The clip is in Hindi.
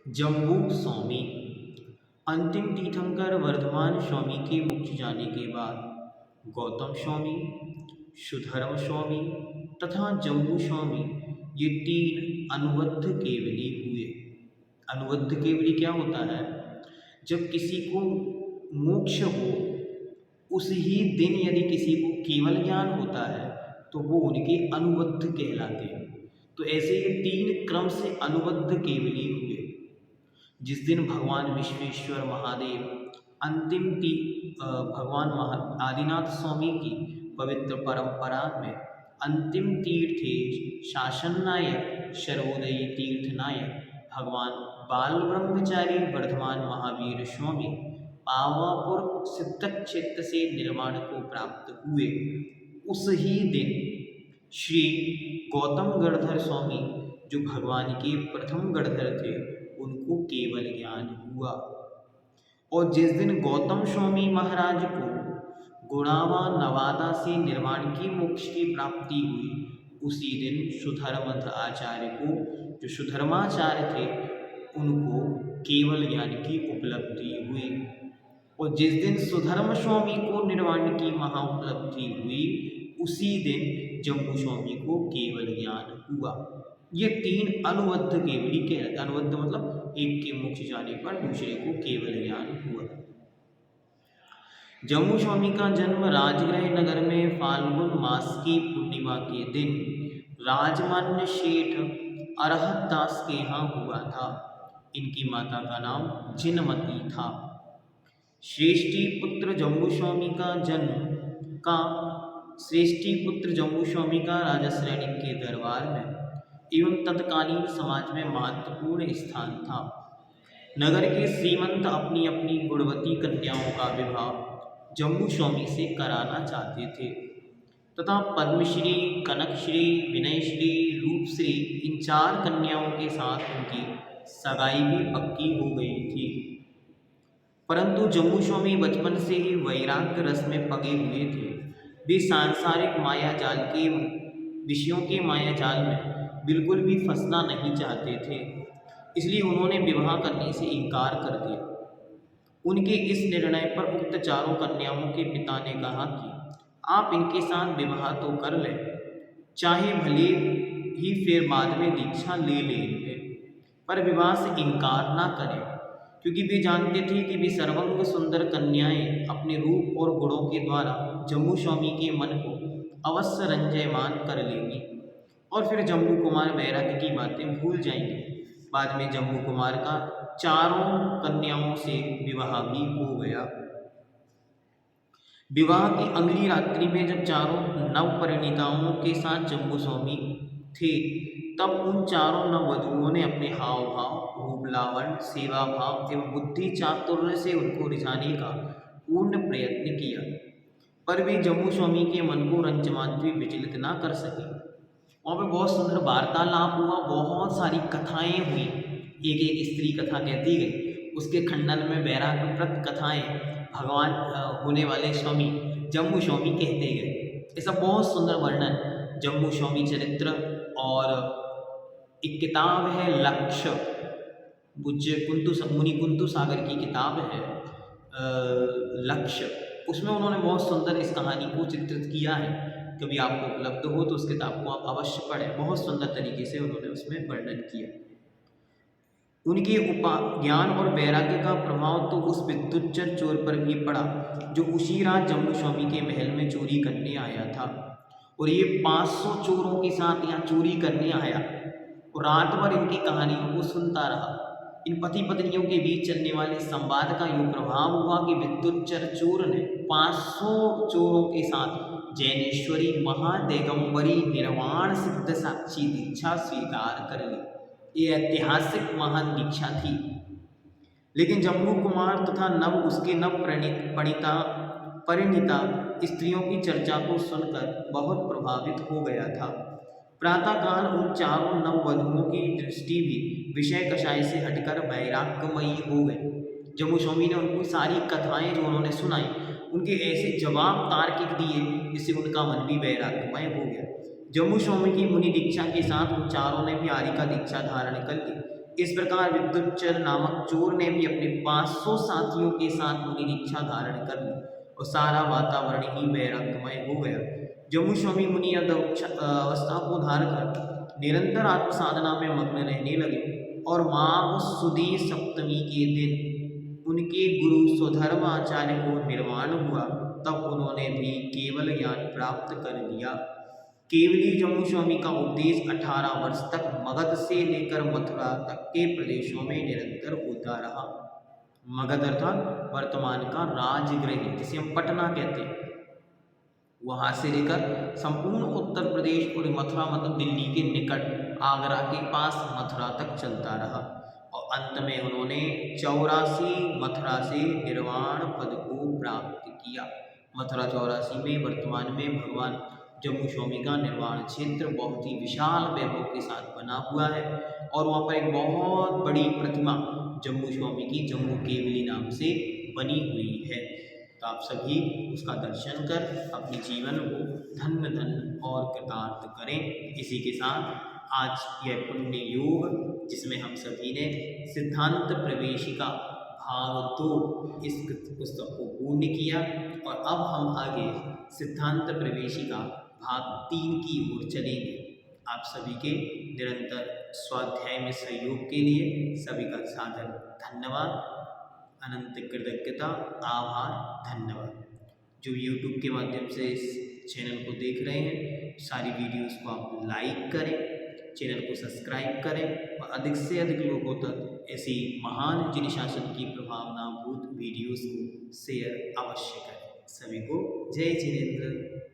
जम्बू स्वामी अंतिम तीर्थंकर वर्धमान स्वामी के मोक्ष जाने के बाद गौतम स्वामी, सुधर्म स्वामी तथा जम्बू स्वामी ये तीन अनुबद्ध केवली हुए। अनुबद्ध केवली क्या होता है? जब किसी को मोक्ष हो उस ही दिन यदि किसी को केवल ज्ञान होता है तो वो उनके अनुबद्ध कहलाते हैं। तो ऐसे ये तीन क्रम से अनुबद्ध केवली हुए। जिस दिन भगवान विश्वेश्वर महादेव भगवान आदिनाथ स्वामी की पवित्र परंपरा में अंतिम तीर्थ शासन नायक सर्वोदयी तीर्थ नायक भगवान बाल ब्रह्मचारी वर्धमान महावीर स्वामी पावापुर सिद्धक क्षेत्र से निर्वाण को प्राप्त हुए, उस ही दिन श्री गौतम गणधर स्वामी जो भगवान के प्रथम गणधर थे उनको केवल ज्ञान हुआ। और जिस दिन गौतम स्वामी महाराज को गुणावा नवादा से निर्वाण की मोक्ष की प्राप्ति हुई, उसी दिन सुधर्मथ आचार्य को जो सुधर्माचार्य थे उनको केवल ज्ञान की उपलब्धि हुई। और जिस दिन सुधर्म स्वामी को निर्वाण की महाउपलब्धि हुई, उसी दिन जम्बू स्वामी को केवल ज्ञान हुआ। ये तीन अनुबद्ध केवली कहलाते। अनुबद्ध मतलब एक के मोक्ष जाने पर दूसरे को केवल ज्ञान हुआ। जम्बू स्वामी का जन्म राजगृह नगर में फाल्गुन मास की पूर्णिमा के दिन राजमान्य शेठ अरहत दास के यहाँ हुआ था। इनकी माता का नाम जिनमती था। श्रेष्ठी पुत्र जम्बू स्वामी का श्रेष्ठी पुत्र जम्बू स्वामी का राजा श्रेणी के दरबार में एवं तत्कालीन समाज में महत्वपूर्ण स्थान था। नगर के श्रीमंत अपनी अपनी गुणवती कन्याओं का विवाह जम्बू स्वामी से कराना चाहते थे तथा पद्मश्री, कनकश्री, विनयश्री, रूपश्री इन चार कन्याओं के साथ उनकी सगाई भी पक्की हो गई थी। परंतु जम्बू स्वामी बचपन से ही वैराग्य रस में पगे हुए थे। वे सांसारिक माया जाल के विषयों के माया जाल में बिल्कुल भी फंसना नहीं चाहते थे, इसलिए उन्होंने विवाह करने से इनकार कर दिया। उनके इस निर्णय पर उक्त चारों कन्याओं के पिता ने कहा कि आप इनके साथ विवाह तो कर लें, चाहे भले ही फिर बाद में दीक्षा ले लेंगे, पर विवाह से इनकार ना करें, क्योंकि वे जानते थे कि वे सर्वंग सुंदर कन्याएं अपने रूप और गुणों के द्वारा जम्बू स्वामी के मन को अवश्य रंजयमान कर लेंगी और फिर जम्बू कुमार वैराग्य की बातें भूल जाएंगे। बाद में जम्बू कुमार का चारों कन्याओं से विवाह भी हो गया। विवाह की अगली रात्रि में जब चारों नवपरिणीताओं के साथ जम्बू स्वामी थे, तब उन चारों नववधुओं ने अपने हाव भाव, रूप लावण्य, सेवा भाव एवं बुद्धि चातुर्य से उनको रिझाने का पूर्ण प्रयत्न किया, पर वे जम्बू स्वामी के मन को रंजमांति विचलित ना कर सके। वहाँ पे बहुत सुंदर वार्तालाप हुआ, बहुत सारी कथाएं हुई, एक एक स्त्री कथा कहती गई। उसके खंडन में वैराग्यप्रद कथाएं भगवान होने वाले स्वामी जम्बू स्वामी कहते गए। ऐसा बहुत सुंदर वर्णन जम्बू स्वामी चरित्र। और एक किताब है लक्ष्य, मुनि कुंतु सागर की किताब है लक्ष्य, उसमें उन्होंने बहुत सुंदर इस कहानी को चित्रित किया है। कभी आपको उपलब्ध हो तो उस किताब को आप अवश्य पढ़ें, बहुत सुंदर तरीके से उन्होंने उसमें वर्णन किया। उनके ज्ञान और वैराग्य का प्रभाव तो उस विद्युच्चर चोर पर भी पड़ा जो उसी रात जम्बू स्वामी के महल में चोरी करने आया था। और ये 500 चोरों के साथ यहाँ चोरी करने आया और रात भर इनकी कहानियों को सुनता रहा। इन पति पत्नियों के बीच चलने वाले संवाद का यूँ प्रभाव हुआ कि विद्युच्चर चोर ने 500 चोरों के साथ जैनेश्वरी महादिगंबरी निर्वाण सिद्ध साक्षी दीक्षा स्वीकार कर ली। ये ऐतिहासिक महान दीक्षा थी। लेकिन जम्बू कुमार तथा उसके नव परिणीता स्त्रियों की चर्चा को सुनकर बहुत प्रभावित हो गया था। प्रातःकाल उन चारों नववधुओं की दृष्टि भी विषय कषाय से हटकर वैराग्यमयी हो गई। जम्बू स्वामी ने उनको सारी कथाएं जो उन्होंने सुनाई उनके ऐसे जवाब तार्किक दिए जिससे उनका मन भी वैराग्यमय हो गया। जम्बू स्वामी की मुनि दीक्षा के साथ उन चारों ने भी आर्य का दीक्षा धारण कर ली। इस प्रकार विद्युच्चर नामक चोर ने भी अपने 500 साथियों के साथ मुनि दीक्षा धारण कर ली और सारा वातावरण ही वैराग्यमय हो गया। जम्मू स्वामी मुनि अवस्था को धार कर निरंतर आत्म साधना में मग्न रहने लगे और माघ सुदी सप्तमी के दिन उनके गुरु स्वधर्म आचार्य को निर्वाण हुआ। तब उन्होंने भी केवल ज्ञान प्राप्त कर लिया। केवली जम्मू स्वामी का उपदेश 18 वर्ष तक मगध से लेकर मथुरा तक के प्रदेशों में निरंतर होता रहा। मगध अर्थात वर्तमान का राजगृह जिसे हम पटना कहते हैं, वहां से लेकर संपूर्ण उत्तर प्रदेश और मथुरा मतलब दिल्ली के निकट आगरा के पास मथुरा तक चलता रहा और अंत में उन्होंने 84 मथुरा से निर्वाण पद को प्राप्त किया। मथुरा 84 में वर्तमान में भगवान जम्मू स्वामी का निर्वाण क्षेत्र बहुत ही विशाल वैभव के साथ बना हुआ है और वहाँ पर एक बहुत बड़ी प्रतिमा जम्मू स्वामी की जम्मू केवली नाम से बनी हुई है। तो आप सभी उसका दर्शन कर अपने जीवन को धन्य धन्य और कृतार्थ करें। इसी के साथ आज यह पुण्य योग जिसमें हम सभी ने सिद्धांत प्रवेशिका भाग 2 इस पुस्तक को पूर्ण किया और अब हम आगे सिद्धांत प्रवेशिका भाग 3 की ओर चलेंगे। आप सभी के निरंतर स्वाध्याय में सहयोग के लिए सभी का सादर धन्यवाद, अनंत कृतज्ञता, आभार, धन्यवाद। जो YouTube के माध्यम से इस चैनल को देख रहे हैं, सारी वीडियोस को आप लाइक करें, चैनल को सब्सक्राइब करें और अधिक से अधिक लोगों तक ऐसी महान जिन शासन की प्रभावनाभूत वीडियोस को शेयर अवश्य करें। सभी को जय जिनेंद्र।